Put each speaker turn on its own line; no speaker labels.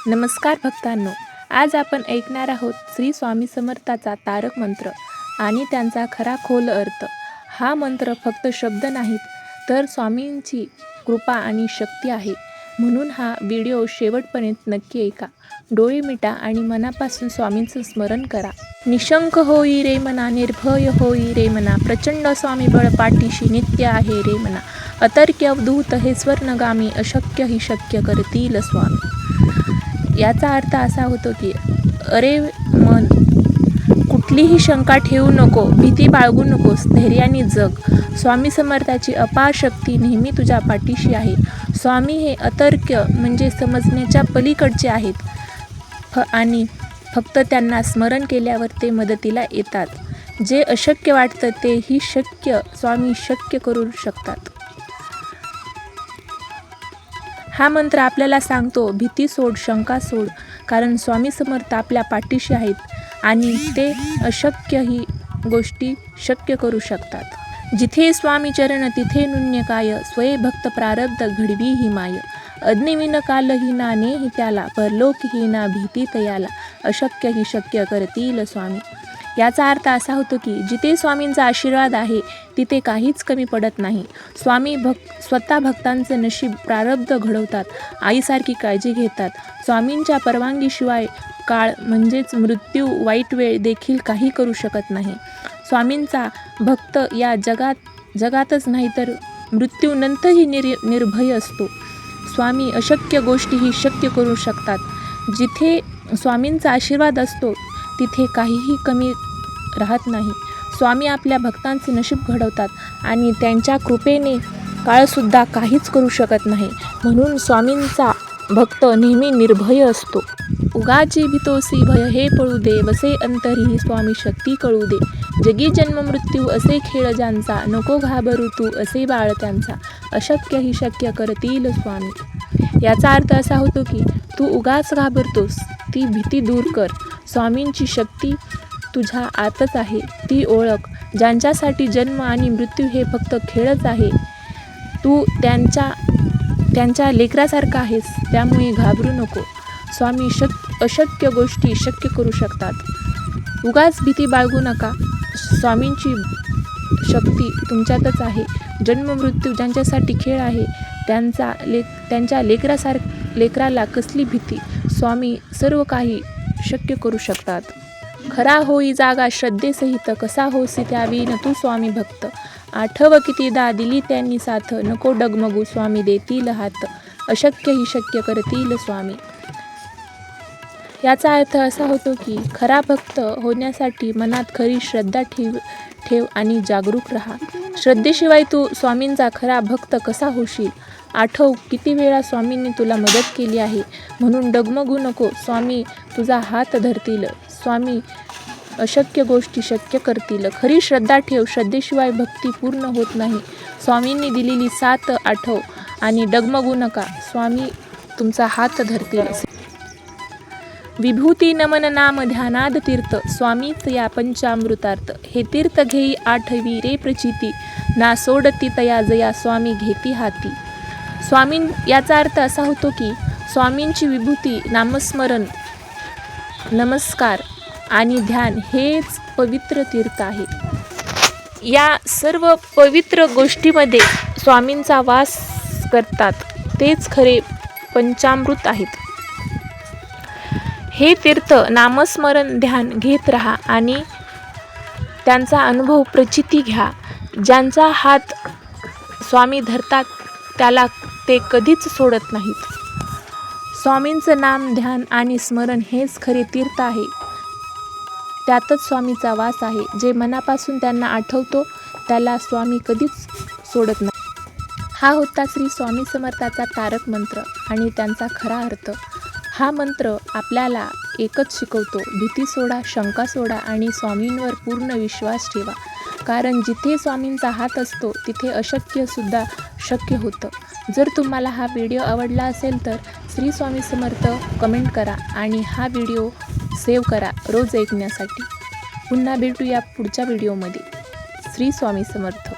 नमस्कार भक्तांनो, आज आपण ऐकणार आहोत श्री स्वामी समर्थाचा तारक मंत्र आणि त्यांचा खरा खोल अर्थ. हा मंत्र फक्त शब्द नाहीत, तर स्वामींची कृपा आणि शक्ती आहे. म्हणून हा व्हिडिओ शेवटपर्यंत नक्की ऐका. डोळे मिटा आणि मनापासून स्वामींचं स्मरण करा. निशंक होई रे मना, निर्भय होई रे मना, प्रचंड स्वामी बळ पाठीशी नित्य आहे रे मना. अतर्क्य अवधूत हे स्वर्णगामी, अशक्य ही शक्य करतील स्वामी. याचा अर्थ असा होतो की अरे मन, कुठलीही शंका ठेवू नको, भीती बाळगू नकोस, धैर्याने जग. स्वामी समर्थाची अपार शक्ती नेहमी तुझ्या पाठीशी आहे. स्वामी हे अतर्क्य म्हणजे समजण्याच्या पलीकडचे आहेत आणि फक्त त्यांना स्मरण केल्यावर ते मदतीला येतात. जे अशक्य वाटतं तेही शक्य स्वामी शक्य करू शकतात. हा मंत्र आपल्याला सांगतो, भीती सोड, शंका सोड, कारण स्वामी समर्थ आपल्या पाठीशी आहेत आणि ते अशक्यही गोष्टी शक्य करू शकतात. जिथे स्वामी चरण तिथे नुन्य काय, स्वये भक्त प्रारब्ध घडवी ही माय. अग्निविन कालही ना नेही त्याला, परलोकही ना भीती तयाला, अशक्य ही शक्य करतील स्वामी. याचा अर्थ असा होतो की जिथे स्वामींचा आशीर्वाद आहे तिथे काहीच कमी पडत नाही. स्वामी स्वतः भक्तांचं नशीब प्रारब्ध घडवतात, आईसारखी काळजी घेतात. स्वामींच्या परवानगीशिवाय काळ म्हणजेच मृत्यू, वाईट वेळ देखील काही करू शकत नाही. स्वामींचा भक्त या जगातच नाही तर मृत्यूनंतरही निर्भय असतो. स्वामी अशक्य गोष्टीही शक्य करू शकतात. जिथे स्वामींचा आशीर्वाद असतो तिथे काहीही कमी राहत नाही. स्वामी आपल्या भक्तांचे नशीब घडवतात आणि त्यांच्या कृपेने काळसुद्धा काहीच करू शकत नाही. म्हणून स्वामींचा भक्त नेहमी निर्भय असतो. उगाची भीतोसी भय हे पळू दे, वसे अंतरी स्वामी शक्ती कळू दे. जगी जन्म मृत्यू असे खेळ ज्यांचा, नको घाबरू तू असे बाळ त्यांचा, अशक्य ही शक्य करतील स्वामी. याचा अर्थ असा होतो की तू उगाच घाबरतोस, ती भीती दूर कर. स्वामींची शक्ती तुझ्या आतच आहे, ती ओळख. ज्यांच्यासाठी जन्म आणि मृत्यू हे फक्त खेळच आहे, तू त्यांच्या लेकरासारखा आहेस, त्यामुळे घाबरू नको. स्वामी अशक्य गोष्टी शक्य करू शकतात. उगाच भीती बाळगू नका. स्वामींची शक्ती आहे. जन्म मृत्यू ज्यांच्यासाठी खेळ आहे त्यांच्या लेकराला कसली भीती. स्वामी सर्व काही शक्य करू शकतात. खरा होई जागा श्रद्धेसहित, कसा होसी त्यावीन तू स्वामी भक्त. आठव कितीदा दिली त्यांनी साथ, नको डगमगू स्वामी देतील हात, अशक्य ही शक्य करतील स्वामी. याचा अर्थ असा होतो की खरा भक्त होण्यासाठी मनात खरी श्रद्धा ठेव आणि जागरूक राहा. श्रद्धेशिवाय तू स्वामींचा खरा भक्त कसा होशील. आठव किती वेळा स्वामींनी तुला मदत केली आहे. म्हणून डगमगू नको, स्वामी तुझा हात धरतील. स्वामी अशक्य गोष्टी शक्य करतील. खरी श्रद्धा ठेव, श्रद्धेशिवाय भक्ती पूर्ण होत नाही. स्वामींनी दिलेली साथ आठव आणि डगमगू नका, स्वामी तुमचा हात धरतील. विभूती नमन नाम ध्यानाद तीर्थ, स्वामीच या पंचामृतार्थ. हे तीर्थ घेई आठवी रे प्रचिती, ना सोडती तया जया स्वामी घेती हाती. याचा अर्थ असा होतो की स्वामींची विभूती, नामस्मरण, नमस्कार आणि ध्यान हेच पवित्र तीर्थ आहे. या सर्व पवित्र गोष्टीमध्ये स्वामींचा वास करतात, तेच खरे पंचामृत आहेत. हे तीर्थ नामस्मरण ध्यान घेत राहा आणि त्यांचा अनुभव प्रचिती घ्या. ज्यांचा हात स्वामी धरतात त्याला ते कधीच सोडत नाहीत. स्वामींचं नाम, ध्यान आणि स्मरण हेच खरे तीर्थ आहे. त्यातच स्वामीचा वास आहे. जे मनापासून त्यांना आठवतो त्याला स्वामी कधीच सोडत नाही. हा होता श्री स्वामी समर्थाचा तारक मंत्र आणि त्यांचा खरा अर्थ. हा मंत्र आपल्याला एकच शिकवतो, भीती सोडा, शंका सोडा आणि स्वामींवर पूर्ण विश्वास ठेवा. कारण जिथे स्वामींचा हात असतो तिथे अशक्यसुद्धा शक्य होतं. जर तुम्हाला हा व्हिडिओ आवडला असेल तर श्री स्वामी समर्थ कमेंट करा आणि हा व्हिडिओ सेव्ह करा रोज ऐकण्यासाठी. पुन्हा भेटूया पुढच्या व्हिडिओमध्ये. श्री स्वामी समर्थ.